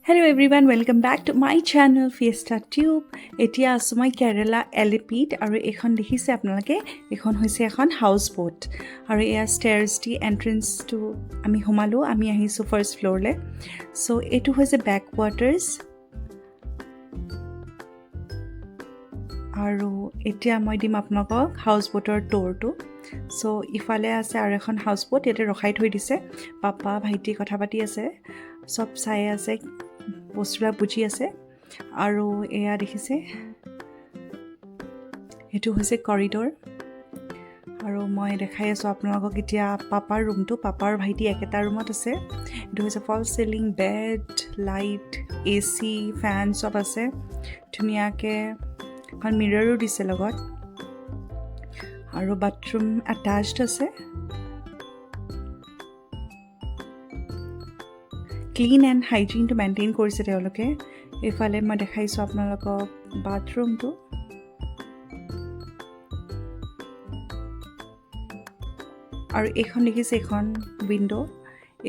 Hello everyone, welcome back to my channel Fiesta Tube. Etia asu moi Kerela Alleppey aru ekhon dekhise apnalake ekhon hoise ekhon houseboat aru eya stairs ti entrance to ami humalu ami ahisu first floor le. So etu hoise backwaters aru etia moi dim apnalok houseboater tour to. So ifale ase aru ekhon houseboat ete rokhai thoi dise papa bhaiti kotha pati ase sob sai ase বস্তুবিলাক বুজি আছে আৰু এয়া দেখিছে এটো হৈছে corridor আৰু মই দেখাই আছো আপোনালোকক এতিয়া পাপাৰ ৰুমটো পাপাৰ ভাইটি একেটা ৰুমত আছে এটো হৈছে ফল ceiling bed light AC fan সব আছে ধুনিয়াকে এখন মিৰৰো দিছে লগত আৰু বাথৰুম অ্যাটাচড আছে clean and hygiene to maintain কৰিছে তেওঁলোকে এফালে মই দেখাইছো আপোনালোকক বাথৰুমটো আৰু এখন দেখিছে এখন উইন্ডো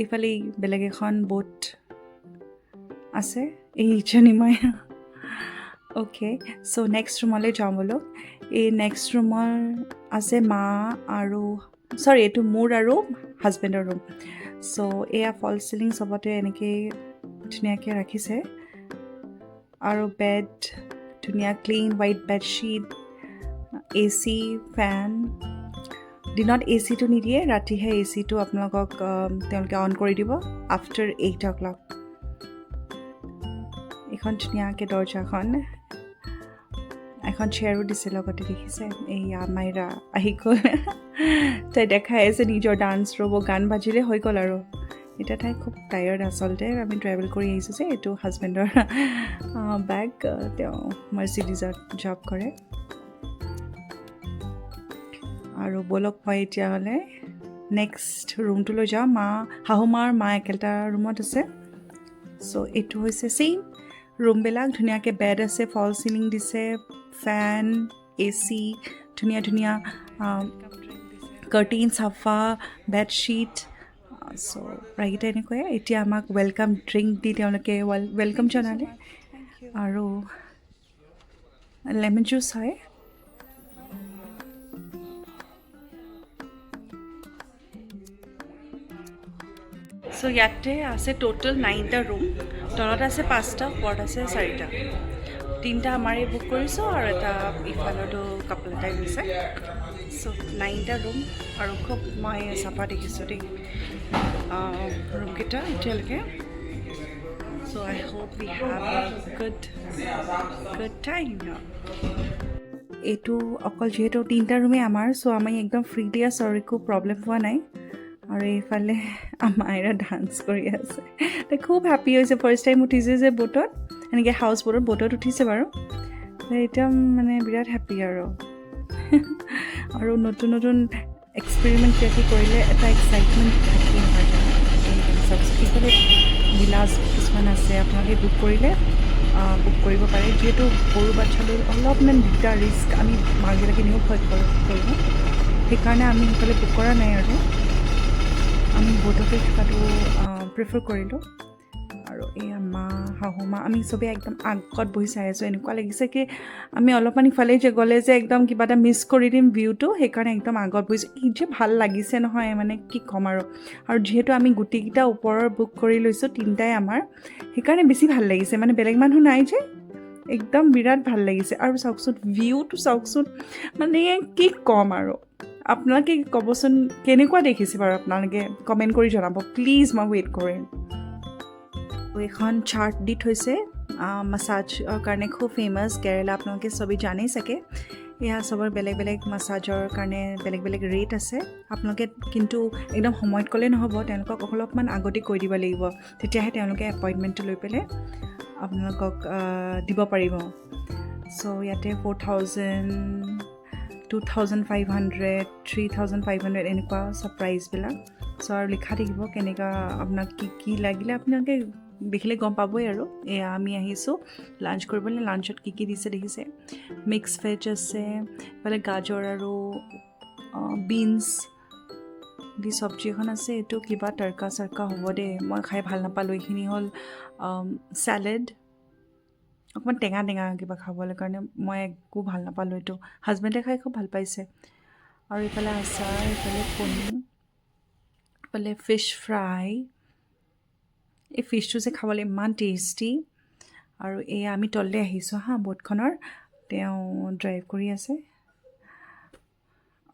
এফালে বেলেগ এখন বোট আছে এই জনি মই ওকে সো নেক্সট ৰুমলৈ যাম বলক এই নেক্সট ৰুমৰ আছে মা আৰু সৰি এটো মোৰ আৰু হাজবেণ্ডৰ ৰুম So এয়া ফল সিলিং সবতে এনেকে ধুনিয়াকে ৰাখিছে আৰু বেড ধুনিয়া clean white bed sheet AC fan দিনত এসি টো নিদিয়ে ৰাতিহে এসি টো আপোনালোকক তেওঁলোকে অন কৰি দিব আফটাৰ 8 o'clock এখন ধুনিয়াকে দৰজাখন এখন চেয়াৰো দিছে লগতে দেখিছে এইয়া মাইৰা আহি গ'ল তাই দেখাই আছে নিজৰ ডান্স ৰব গান বাজিলে হৈ গ'ল আৰু এটা তাই খুব টায়াৰ্ড আচলতে আমি ট্ৰেভেল কৰি আহিছোঁ যে এইটো হাজবেণ্ডৰ বেগ তেওঁ মাৰ্চিডিজত জব কৰে আৰু বলক মই এতিয়া হ'লে নেক্সট ৰুমটোলৈ যাওঁ শাহুমাৰ মা একেটা ৰুমত আছে চ' এইটো হৈছে ছেইম ৰুমবিলাক ধুনীয়াকৈ বেড আছে ফল চিলিং দিছে ফ্যান এসি ধুনীয়া ধুনীয়া कर्टेन साफा बेडशीट सो प्राइट এনেকৈ এতিয়া আমাক ওয়েলকাম ড্ৰিংক দি তেওঁলোকে ওয়েলকাম জনালে আৰু লেমন জুস হয় সো ইয়াতে আছে টোটাল 9টা ৰুম তলত আছে 5টা ওপৰত আছে 4টা 3টা আমাৰে বুক কৰিছো আৰু এটা ইফালতো কাপল এটাই দিছে সো 9টা ৰুম আৰু খুব মই চাফা দেখিছোঁ দেই ৰুমকেইটা এতিয়ালৈকে so I hope we have a good time এইটো অকল যিহেতু 3টা ৰুমে আমাৰ সো আমি একদম ফ্ৰীলি আছোঁ আৰু একো প্ৰব্লেম হোৱা নাই আৰু এইফালে আমাইৰা ডান্স কৰি আছে তাই খুব হেপী হৈছে ফাৰ্ষ্ট টাইম উঠিছে যে বোটত এনেকৈ হাউচ বোটত উঠিছে বাৰু এতিয়া মানে বিৰাট হেপী আৰু নতুন নতুন এক্সপেৰিমেণ্ট কি কৰিলে এটা এক্সাইটমেণ্ট থাকে ইফালে বিলাস কিছুমান আছে আপোনালোকে বুক কৰিলে বুক কৰিব পাৰে যিহেতু সৰু বাচ্চালৈ অলপমান দিগদাৰ ৰিস্ক আমি মাকবিলাকে নিও ভয় কৰিব সেইকাৰণে আমি সেইফালে বুক কৰা নাই আৰু আমি বোটতে থকাটো প্ৰিফাৰ কৰিলোঁ আৰু এই মা শাহুমা আমি চবে একদম আগত বহি চাই আছোঁ এনেকুৱা লাগিছে কি আমি অলপমান ইফালে যে গ'লে যে একদম কিবা এটা মিছ কৰি দিম ভিউটো সেইকাৰণে একদম আগত বহিছোঁ এই যে ভাল লাগিছে নহয় মানে কি ক'ম আৰু যিহেতু আমি গোটেইকেইটা ওপৰৰ বুক কৰি লৈছোঁ 3টাই আমাৰ সেইকাৰণে বেছি ভাল লাগিছে মানে বেলেগ মানুহ নাই যে একদম বিৰাট ভাল লাগিছে আৰু চাওকচোন ভিউটো চাওকচোন মানে কি ক'ম আৰু আপোনালোকে ক'বচোন কেনেকুৱা দেখিছে বাৰু আপোনালোকে কমেণ্ট কৰি জনাব প্লিজ মই ৱেইট কৰিম এখন চাৰ্ট দি থৈছে মাছাজৰ কাৰণে খুব ফেমাছ কেৰেলা আপোনালোকে চবেই জানেই চাগে এয়া চবৰ বেলেগ বেলেগ মাছাজৰ কাৰণে বেলেগ বেলেগ ৰেট আছে আপোনালোকে কিন্তু একদম সময়ত ক'লে নহ'ব তেওঁলোকক অলপমান আগতে কৈ দিব লাগিব তেতিয়াহে তেওঁলোকে এপইণ্টমেণ্টটো লৈ পেলাই আপোনালোকক দিব পাৰিব চ' ইয়াতে 4,000 2,500 3,500 এনেকুৱা সব প্ৰাইচবিলাক চ' আৰু লিখা থাকিব কেনেকুৱা আপোনাক কি লাগিলে আপোনালোকে দেখিলে গম পাবই আৰু এয়া আমি আহিছোঁ লাঞ্চ কৰিবলৈ লাঞ্চত কি দিছে দেখিছে মিক্স ভেজ আছে ইফালে গাজৰ আৰু বিনছ দি চব্জি এখন আছে এইটো কিবা তৰকা চৰকা হ'ব দেই মই খাই ভাল নাপালোঁ এইখিনি হ'ল চেলাড অকণমান টেঙা টেঙা কিবা খাবলৈ কাৰণে মই একো ভাল নাপালোঁ এইটো হাজবেণ্ডে খাই খুব ভাল পাইছে আৰু এইফালে আচাৰ এইফালে কণী এইফালে ফিছ ফ্ৰাই এই ফিছটো যে খাবলৈ ইমান টেষ্টি আৰু এয়া আমি তললৈ আহিছোঁ হা বোটখনৰ তেওঁ ড্ৰাইভ কৰি আছে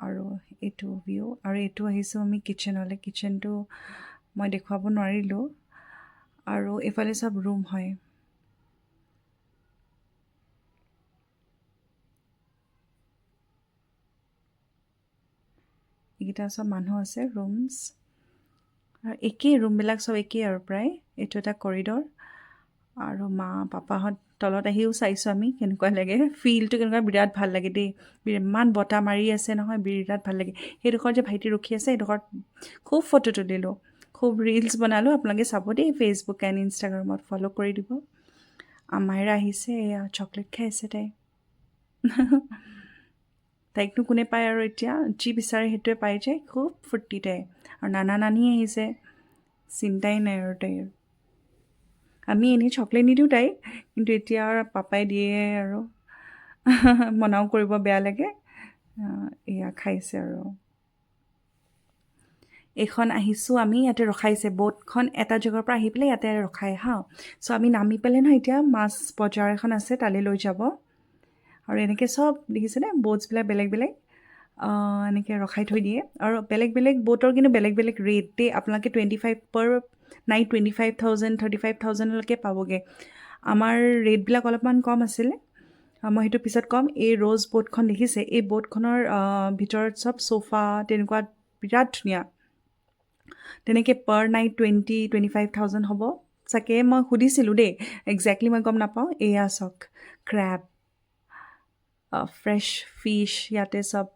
আৰু এইটো ভিউ আৰু এইটো আহিছোঁ আমি কিটচেনলৈ কিটচেনটো মই দেখুৱাব নোৱাৰিলোঁ আৰু এইফালে চব ৰুম হয় এইকেইটা চব মানুহ আছে ৰুমছ আৰু একেই ৰুমবিলাক চব একেই আৰু প্ৰায় এইটো এটা কৰিডৰ আৰু মা পাপাহঁত তলত আহিও চাইছোঁ আমি কেনেকুৱা লাগে ফিলটো কেনেকুৱা বিৰাট ভাল লাগে দেই ইমান বতাহ মাৰি আছে নহয় বিৰাট ভাল লাগে সেইডোখৰত যে ভাইটি ৰখি আছে সেইডোখৰত খুব ফটো তুলিলোঁ খুব ৰিলছ বনালোঁ আপোনালোকে চাব দেই ফেচবুক এণ্ড ইনষ্টাগ্ৰামত ফ'ল' কৰি দিব আমাইৰা আহিছে এয়া চকলেট খাই আছে তাই তাইকনো কোনে পায় আৰু এতিয়া যি বিচাৰে সেইটোৱে পাই যায় খুব ফূৰ্তি তাই আৰু নানা নানী আহিছে চিন্তাই নাই আৰু তাইৰ আমি এনেই চকলেট নিদিওঁ তাইক কিন্তু এতিয়া পাপাই দিয়ে আৰু মনাও কৰিব বেয়া লাগে এয়া খাইছে আৰু এইখন আহিছোঁ আমি ইয়াতে ৰখাইছে বোটখন এটা জেগাৰ পৰা আহি পেলাই ইয়াতে ৰখাই হা চ' আমি নামি পেলাই নহয় এতিয়া মাছ বজাৰ এখন আছে তালৈ লৈ যাব আৰু এনেকৈ চব দেখিছেনে বোটছবিলাক বেলেগ বেলেগ এনেকৈ ৰখাই থৈ দিয়ে আৰু বেলেগ বেলেগ বোটৰ কিন্তু বেলেগ বেলেগ ৰেট দেই আপোনালোকে 25 পাৰ নাইট 25,000 35,000লৈকে পাবগৈ আমাৰ ৰেটবিলাক অলপমান কম আছিলে মই সেইটো পিছত ক'ম এই ৰ'জ বোটখন দেখিছে এই বোটখনৰ ভিতৰত চব চোফা তেনেকুৱা বিৰাট ধুনীয়া তেনেকৈ পাৰ নাইট 20-25,000 হ'ব চাগে মই সুধিছিলোঁ দেই একজেক্টলি মই গম নাপাওঁ এয়া চাওক ক্ৰেব ফ্ৰেছ ফিছ ইয়াতে চব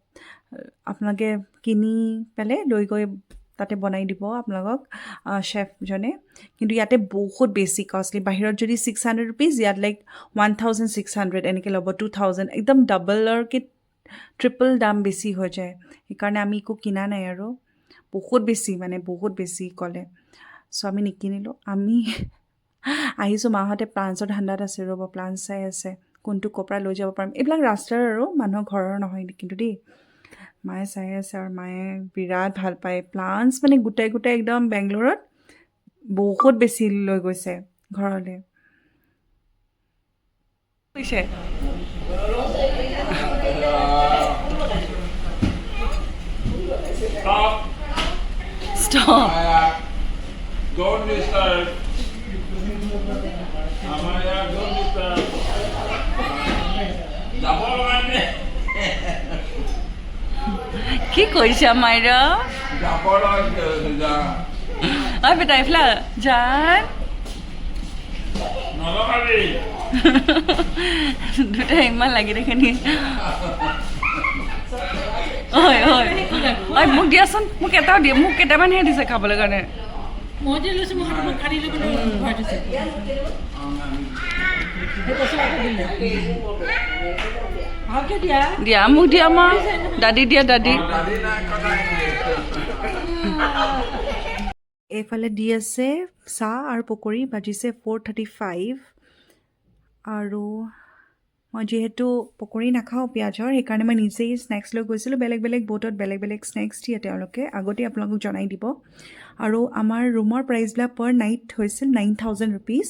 আপোনালোকে কিনি পেলাই লৈ গৈ তাতে বনাই দিব আপোনালোকক চেফজনে কিন্তু ইয়াতে বহুত বেছি কষ্টলি বাহিৰত যদি 600 ৰুপিজ ইয়াত লাইক 1,600 এনেকৈ ল'ব 2,000 একদম ডাবলৰকৈ ট্ৰিপল দাম বেছি হৈ যায় সেইকাৰণে আমি একো কিনা নাই আৰু বহুত বেছি মানে বহুত বেছি ক'লে চ' আমি নিকিনিলোঁ আমি আহিছোঁ মাহঁতে প্লান্সৰ ধান্দাত আছে ৰ'ব প্লান্স চাই আছে কোনটো ক'ৰ পৰা লৈ যাব পাৰিম এইবিলাক ৰাস্তাৰ আৰু মানুহৰ ঘৰৰ নহয় কিন্তু দেই মায়ে চাই আছে আৰু মায়ে বিৰাট ভাল পায় প্লান্স মানে গোটাই গোটাই একদম বেংগলোৰত বহুত বেছি লৈ গৈছে ঘৰলৈ কৈছে Stop. Don't disturb. Amaya, don't disturb. Double one. কি কৈছে আমাইৰা Double one. ঐ বেটা এইফালে জান Nalakari. দুটা ইমান লাগি দেখে নি ঐ ঐ ঐ মোক দিয়াচোন মোক এটাও দিয়ে মোক কেইটামানহে দিছে খাবলৈ কাৰণে মই যে লৈছোঁ মই হাতত কাঢ়ি লৈ পেলাই ভৰাই থৈছে সেই পইচাটো দিলে ভালকৈ দিয়া দিয়া মোক দিয়া মই দাদী দিয়া দাদী এইফালে দি আছে চাহ আৰু পকৰি বাজিছে 4:35 আৰু মই যিহেতু পকৰি নাখাওঁ পিঁয়াজৰ সেইকাৰণে মই নিজেই স্নেক্স লৈ গৈছিলোঁ বেলেগ বেলেগ বোটত বেলেগ বেলেগ স্নেক্স দিয়ে তেওঁলোকে আগতেই আপোনালোকক জনাই দিব আৰু আমাৰ ৰুমৰ প্ৰাইচবিলাক পাৰ নাইট হৈছিল 9,000 ৰুপিজ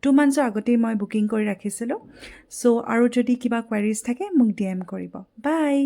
2 মান্থছৰ আগতেই মই বুকিং কৰি ৰাখিছিলোঁ চ' আৰু যদি কিবা কুৱেৰিজ থাকে মোক DM কৰিব বাই